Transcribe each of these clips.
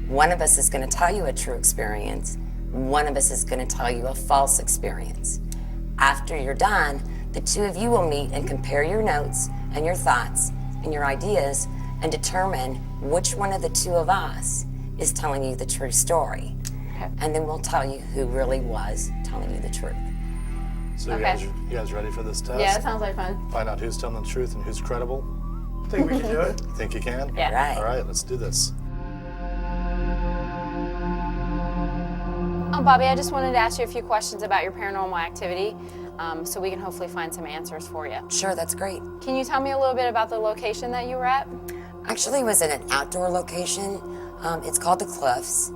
One of us is going to tell you a true experience. One of us is going to tell you a false experience. After you're done, the two of you will meet and compare your notes and your thoughts and your ideas and determine which one of the two of us is telling you the true story. Okay. And then we'll tell you who really was telling you the truth. So you guys ready for this test? Yeah, it sounds like fun. Find out who's telling the truth and who's credible? Think we can do it? Think you can? Yeah. Right. All right, let's do this. Bobby, I just wanted to ask you a few questions about your paranormal activity, so we can hopefully find some answers for you. Sure, that's great. Can you tell me a little bit about the location that you were at? Actually, it was in an outdoor location. It's called the Cliffs,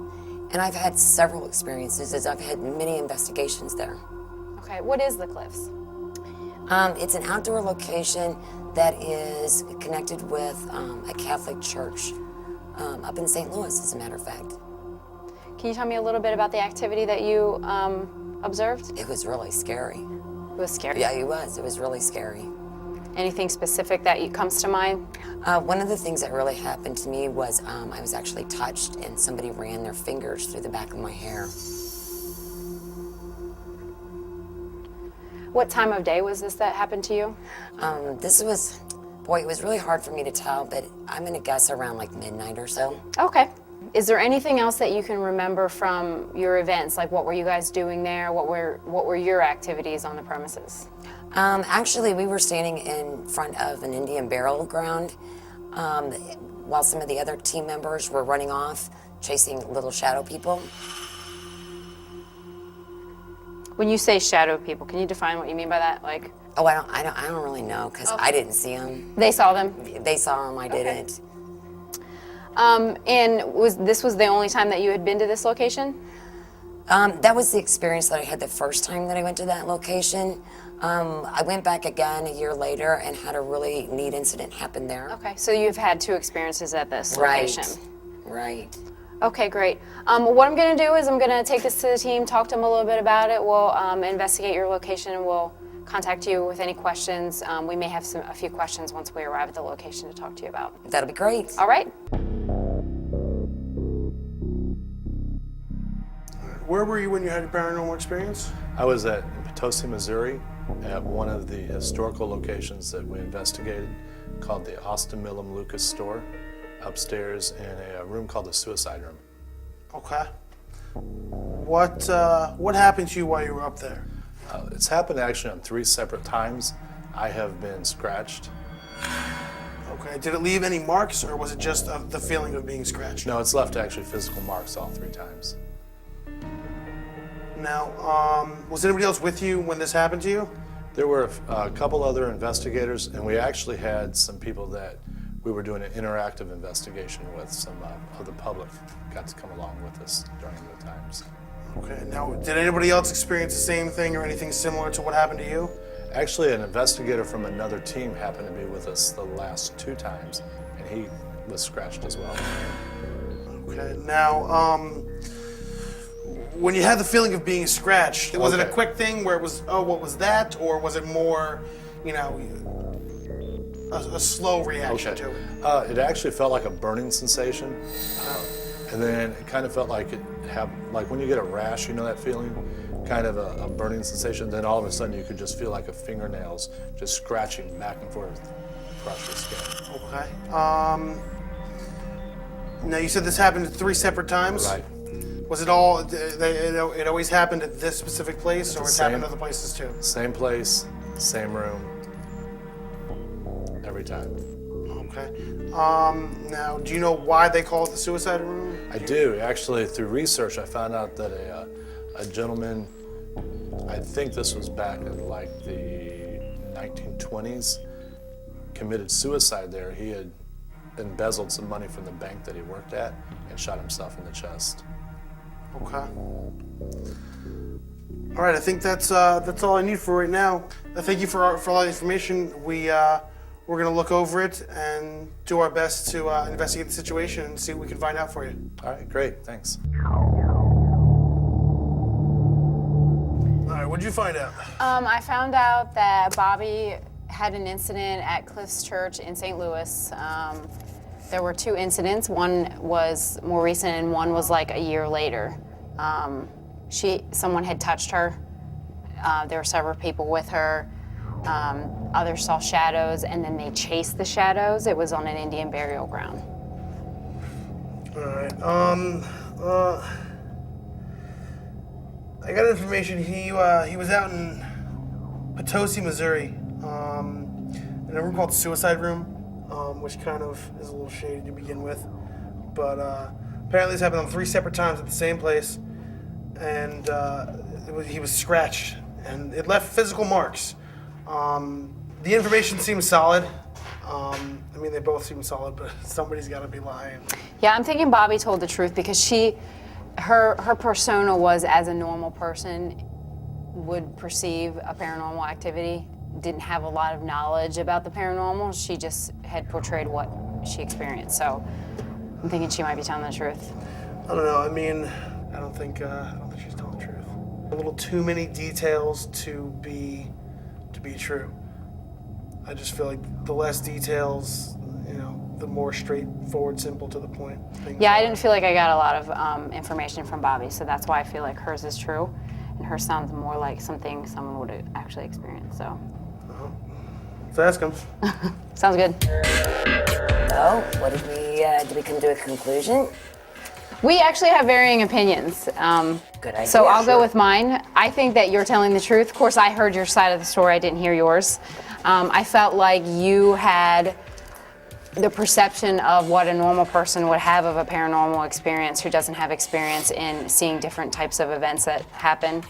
and I've had several experiences as I've had many investigations there. Okay, what is the Cliffs? It's an outdoor location that is connected with a Catholic church up in St. Louis, as a matter of fact. Can you tell me a little bit about the activity that you observed? It was really scary. It was scary. Yeah, it was. It was really scary. Anything specific that comes to mind? One of the things that really happened to me was I was actually touched and somebody ran their fingers through the back of my hair. What time of day was this that happened to you? This was, boy, it was really hard for me to tell, but I'm gonna guess around like midnight or so. Okay. Is there anything else that you can remember from your events? Like, what were you guys doing there? What were your activities on the premises? Actually, we were standing in front of an Indian burial ground while some of the other team members were running off, chasing little shadow people. When you say shadow people, can you define what you mean by that? Like, Oh, I don't really know because I didn't see them. they saw them. They saw them, I didn't. And this was the only time that you had been to this location? That was the experience that I had the first time that I went to that location. I went back again a year later and had a really neat incident happen there. Okay, so you've had two experiences at this location. Right. Okay, great. What I'm going to do is I'm going to take this to the team, talk to them a little bit about it. We'll investigate your location and we'll contact you with any questions. We may have a few questions once we arrive at the location to talk to you about. That'll be great. All right. Where were you when you had your paranormal experience? I was in Potosi, Missouri, at one of the historical locations that we investigated called the Austin Millam Lucas store, upstairs in a room called the suicide room. Okay. What happened to you while you were up there? It's happened actually on 3 separate times. I have been scratched. Okay. Did it leave any marks, or was it just the feeling of being scratched? No, it's left actually physical marks all 3 times. Now, was anybody else with you when this happened to you? There were a couple other investigators, and we actually had some people that we were doing an interactive investigation with. Some of the public got to come along with us during the times. Okay. Now, did anybody else experience the same thing or anything similar to what happened to you? Actually, an investigator from another team happened to be with us the last 2 times, and he was scratched as well. Okay. Now, when you had the feeling of being scratched, was it a quick thing where it was, oh, what was that? Or was it more, a slow reaction to it? It actually felt like a burning sensation. And then it kind of felt like like when you get a rash, you know that feeling? Kind of a burning sensation. Then all of a sudden you could just feel like a fingernails just scratching back and forth across your skin. Okay. Now you said this happened 3 separate times? Right. Was it all, it always happened at this specific place, or it's happened other places too? Same place, same room, every time. Okay. Now, do you know why they call it the suicide room? I do. Actually, through research, I found out that a gentleman, I think this was back in like the 1920s, committed suicide there. He had embezzled some money from the bank that he worked at and shot himself in the chest. Okay. All right, I think that's all I need for right now. Thank you for all the information. We're gonna look over it and do our best to investigate the situation and see what we can find out for you. All right, great, thanks. All right, what'd you find out? I found out that Bobby had an incident at Cliff's Church in St. Louis. There were 2 incidents. One was more recent and one was like a year later. Someone had touched her. There were several people with her. Others saw shadows, and then they chased the shadows. It was on an Indian burial ground. All right. I got information. He was out in Potosi, Missouri, in a room called Suicide Room, which kind of is a little shady to begin with. But apparently this happened on 3 separate times at the same place, and he was scratched, and it left physical marks. The information seems solid. I mean, they both seem solid, but somebody's got to be lying. Yeah, I'm thinking Bobby told the truth because her persona was as a normal person would perceive a paranormal activity, didn't have a lot of knowledge about the paranormal. She just had portrayed what she experienced. So I'm thinking she might be telling the truth. I don't know. I mean, I don't think she's telling the truth. A little too many details to be true. I just feel like the less details, the more straightforward, simple, to the point things Yeah, I are. didn't feel like I got a lot of information from Bobby, so that's why I feel like hers is true, and hers sounds more like something someone would actually experience. So So ask him. sounds good. So, what did we come to a conclusion? We actually have varying opinions. Good idea. So I'll go with mine. I think that you're telling the truth. Of course, I heard your side of the story. I didn't hear yours. I felt like you had the perception of what a normal person would have of a paranormal experience who doesn't have experience in seeing different types of events that happen.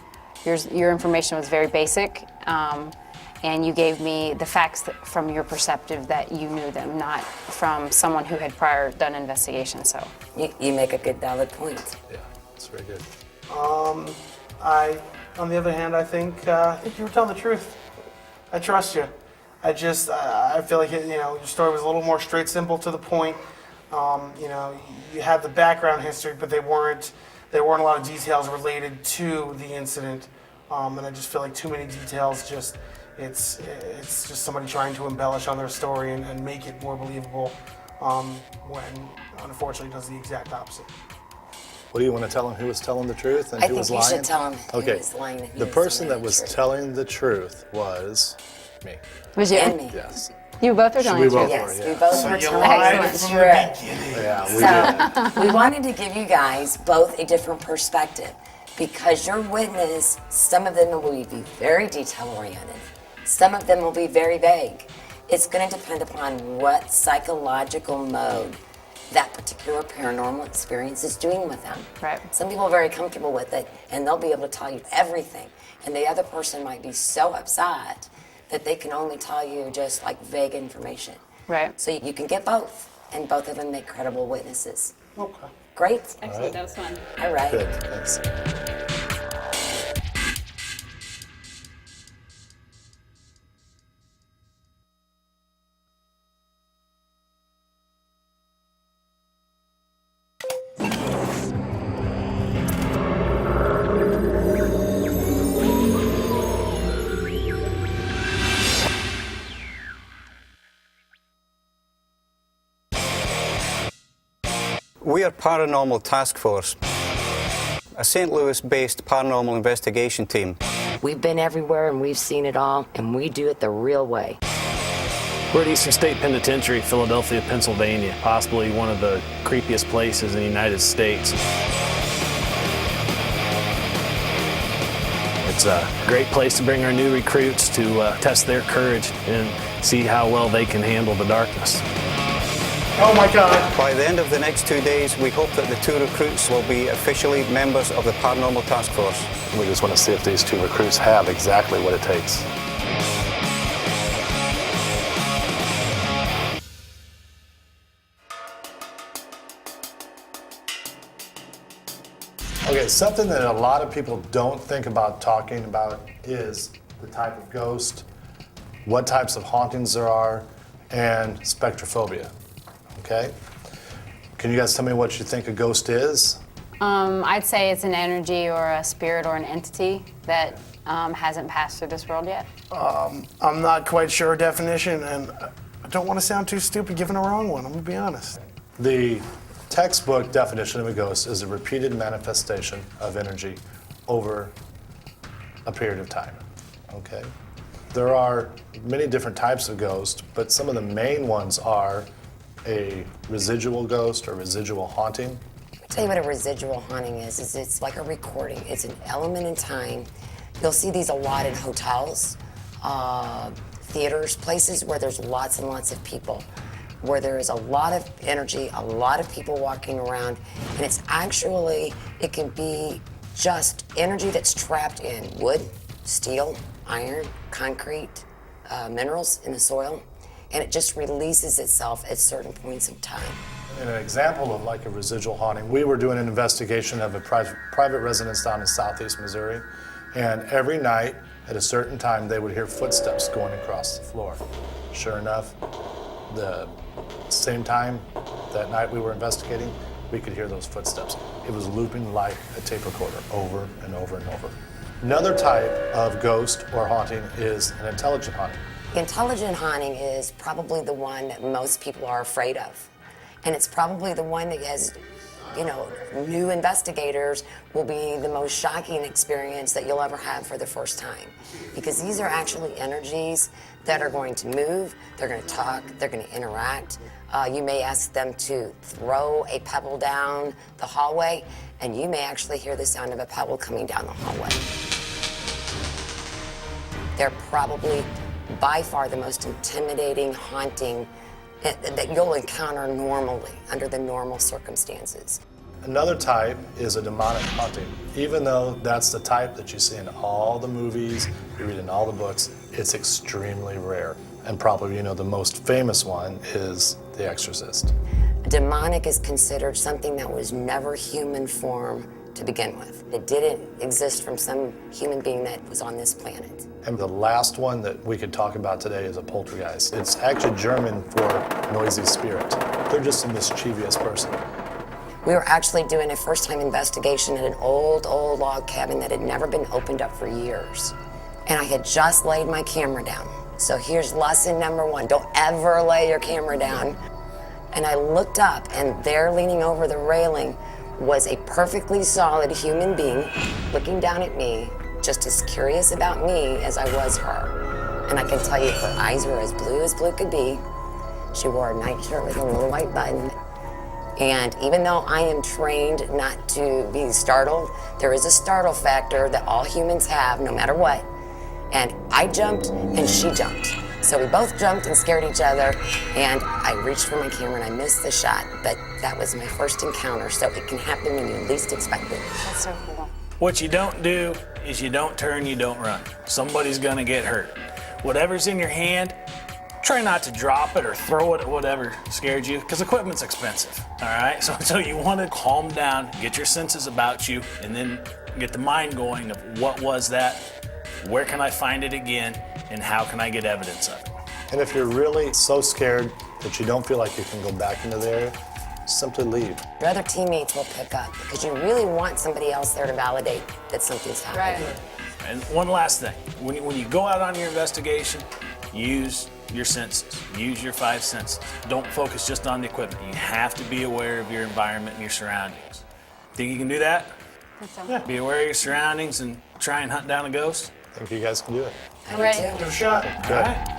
Your information was very basic, and you gave me the facts from your perspective that you knew them, not from someone who had prior done investigation. So You make a good valid point. Yeah, it's very good. On the other hand, I think you were telling the truth. I trust you. I feel like your story was a little more straight, simple, to the point. You had the background history, but there weren't a lot of details related to the incident, and I just feel like too many details. It's just somebody trying to embellish on their story and make it more believable, when unfortunately it does the exact opposite. What do you want to tell him? Who was telling the truth and I who think was you lying? should tell him who Okay. was lying and who The was person telling that was the truth. telling the truth was me. was you? And me. Yes. You both are telling We the truth. both Yes, yeah. we both So were you telling lied the from truth. the beginning. Yeah, we did. So we wanted to give you guys both a different perspective because your witness, some of them will be very detail oriented, some of them will be very vague. It's going to depend upon what psychological mode that particular paranormal experience is doing with them. Right. Some people are very comfortable with it and they'll be able to tell you everything, and the other person might be so upset that they can only tell you just like vague information. Right. So you can get both, and both of them make credible witnesses. Okay. Great. Excellent. That was fun. All right. Good. Thanks. We are Paranormal Task Force, a St. Louis-based paranormal investigation team. We've been everywhere and we've seen it all, and we do it the real way. We're at Eastern State Penitentiary, Philadelphia, Pennsylvania, possibly one of the creepiest places in the United States. It's a great place to bring our new recruits to test their courage and see how well they can handle the darkness. Oh my God. By the end of the next 2 days, we hope that the 2 recruits will be officially members of the Paranormal Task Force. We just want to see if these 2 recruits have exactly what it takes. Okay, something that a lot of people don't think about talking about is the type of ghost, what types of hauntings there are, and spectrophobia. Okay? Can you guys tell me what you think a ghost is? I'd say it's an energy or a spirit or an entity that hasn't passed through this world yet. I'm not quite sure a definition, and I don't want to sound too stupid giving a wrong one. I'm gonna be honest. The textbook definition of a ghost is a repeated manifestation of energy over a period of time. Okay? There are many different types of ghosts, but some of the main ones are a residual ghost or residual haunting. I'll tell you what a residual haunting is it's like a recording. It's an element in time. You'll see these a lot in hotels, theaters, places where there's lots and lots of people, where there is a lot of energy, a lot of people walking around, and it's actually, it can be just energy that's trapped in wood, steel, iron, concrete, minerals in the soil, and it just releases itself at certain points of time. In an example of like a residual haunting, we were doing an investigation of a private residence down in southeast Missouri, and every night at a certain time they would hear footsteps going across the floor. Sure enough, the same time that night we were investigating, we could hear those footsteps. It was looping like a tape recorder over and over and over. Another type of ghost or haunting is an intelligent haunting. Intelligent haunting is probably the one that most people are afraid of. And it's probably the one that has, new investigators will be the most shocking experience that you'll ever have for the first time. Because these are actually energies that are going to move, they're going to talk, they're going to interact. You may ask them to throw a pebble down the hallway, and you may actually hear the sound of a pebble coming down the hallway. They're probably by far the most intimidating haunting that you'll encounter normally, under the normal circumstances. Another type is a demonic haunting. Even though that's the type that you see in all the movies, you read in all the books, it's extremely rare. And probably, the most famous one is The Exorcist. Demonic is considered something that was never human form to begin with. It didn't exist from some human being that was on this planet. And the last one that we could talk about today is a poltergeist. It's actually German for noisy spirit. They're just a mischievous person. We were actually doing a first-time investigation at an old log cabin that had never been opened up for years. And I had just laid my camera down. So here's lesson number one, don't ever lay your camera down. And I looked up, and there leaning over the railing was a perfectly solid human being looking down at me, just as curious about me as I was her. And I can tell you her eyes were as blue could be. She wore a nightshirt with a little white button. And even though I am trained not to be startled, there is a startle factor that all humans have no matter what. And I jumped and she jumped. So we both jumped and scared each other, and I reached for my camera and I missed the shot, but that was my first encounter, so it can happen when you least expect it. That's so cool. What you don't do is you don't turn, you don't run. Somebody's gonna get hurt. Whatever's in your hand, try not to drop it or throw it at whatever scared you, because equipment's expensive, all right? So you wanna calm down, get your senses about you, and then get the mind going of what was that, where can I find it again, and how can I get evidence of it? And if you're really so scared that you don't feel like you can go back into the area, simply leave. Your other teammates will pick up because you really want somebody else there to validate that something's happening. Right. And one last thing, when you go out on your investigation, use your senses, use your 5 senses. Don't focus just on the equipment. You have to be aware of your environment and your surroundings. Think you can do that? Yeah. Be aware of your surroundings and try and hunt down a ghost? I think you guys can do it. I do too. No shot. Good. All right.